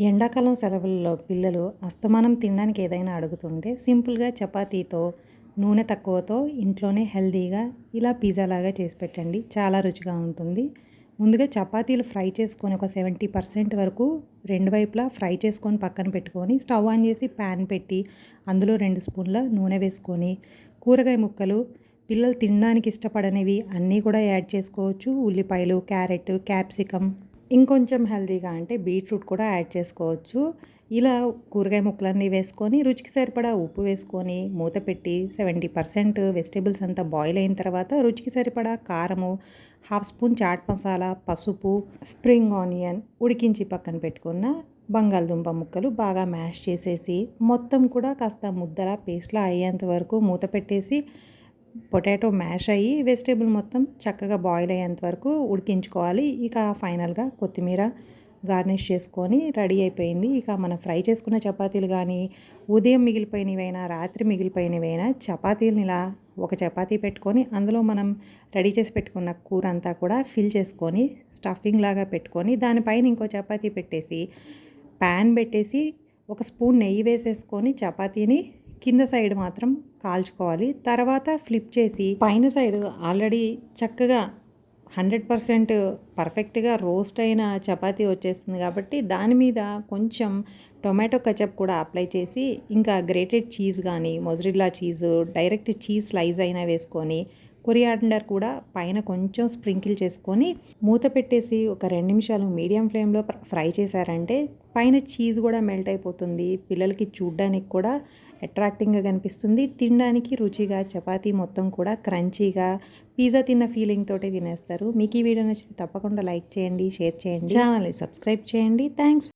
ఎండాకాలం సెలవుల్లో పిల్లలు అస్తమానం తినడానికి ఏదైనా అడుగుతుంటే సింపుల్‌గా చపాతీతో, నూనె తక్కువతో ఇంట్లోనే హెల్తీగా ఇలా పిజ్జాలాగా చేసి పెట్టండి. చాలా రుచిగా ఉంటుంది. ముందుగా చపాతీలు ఫ్రై చేసుకొని ఒక 70% వరకు రెండు వైపులా ఫ్రై చేసుకొని పక్కన పెట్టుకొని, స్టవ్ ఆన్ చేసి పాన్ పెట్టి అందులో 2 స్పూన్ల నూనె వేసుకొని, కూరగాయ ముక్కలు పిల్లలు తినడానికి ఇష్టపడనివి అన్నీ కూడా యాడ్ చేసుకోవచ్చు. ఉల్లిపాయలు, క్యారెట్, క్యాప్సికమ్ ఇంకొంచెం హెల్తీగా అంటే బీట్రూట్ కూడా యాడ్ చేసుకోవచ్చు. ఇలా కూరగాయ ముక్కలన్నీ వేసుకొని, రుచికి సరిపడా ఉప్పు వేసుకొని, మూత పెట్టి 70% వెజిటబుల్స్ అంతా బాయిల్ అయిన తర్వాత రుచికి సరిపడా కారము, హాఫ్ స్పూన్ చాట్ మసాలా, పసుపు, స్ప్రింగ్ ఆనియన్ ఉడికించి పక్కన పెట్టుకున్న బంగాళదుంప ముక్కలు బాగా మ్యాష్ చేసేసి, మొత్తం కూడా కాస్త ముద్దలా పేస్ట్‌లా అయ్యేంత వరకు మూత పెట్టేసి పొటాటో మ్యాష్ అయ్యి వెజిటేబుల్ మొత్తం చక్కగా బాయిల్ అయ్యేంత వరకు ఉడికించుకోవాలి. ఇక ఫైనల్‌గా కొత్తిమీర గార్నిష్ చేసుకొని రెడీ అయిపోయింది. ఇక మనం ఫ్రై చేసుకున్న చపాతీలు గానీ, ఉదయం మిగిలిపోయినవైనా, రాత్రి మిగిలిపోయినవైనా చపాతీలని ఇలా ఒక చపాతీ పెట్టుకొని, అందులో మనం రెడీ చేసి పెట్టుకున్న కూర అంతా కూడా ఫిల్ చేసుకొని, స్టఫింగ్ లాగా పెట్టుకొని, దానిపైన ఇంకో చపాతీ పెట్టేసి, పాన్ పెట్టేసి, ఒక స్పూన్ నెయ్యి వేసేసుకొని చపాతీని కింద సైడ్ మాత్రం కాల్చుకోవాలి. తర్వాత ఫ్లిప్ చేసి పైన సైడ్ ఆల్రెడీ చక్కగా 100% పర్ఫెక్ట్‌గా రోస్ట్ అయిన చపాతీ వచ్చేస్తుంది కాబట్టి దాని మీద కొంచెం టొమాటో కెచప్ కూడా అప్లై చేసి, ఇంకా గ్రేటెడ్ చీజ్ గానీ, mozzarella cheese, direct cheese slice అయినా వేసుకొని, కొరియాండర్ కూడా పైన కొంచెం స్ప్రింకిల్ చేసుకొని, మూత పెట్టేసి ఒక 2 నిమిషాలు మీడియం ఫ్లేమ్‌లో ఫ్రై చేశారంటే పైన చీజ్ కూడా మెల్ట్ అయిపోతుంది. పిల్లలకి చూడ్డానికి కూడా అట్రాక్టింగ్‌గా కనిపిస్తుంది. తినడానికి రుచిగా చపాతీ మొత్తం కూడా క్రంచీగా పిజ్జా తిన్న ఫీలింగ్ తోటి తినేస్తారు. మీకు ఈ వీడియో నచ్చితే తప్పకుండా లైక్ చేయండి, షేర్ చేయండి, ఛానల్‌ని సబ్స్క్రైబ్ చేయండి. థాంక్స్.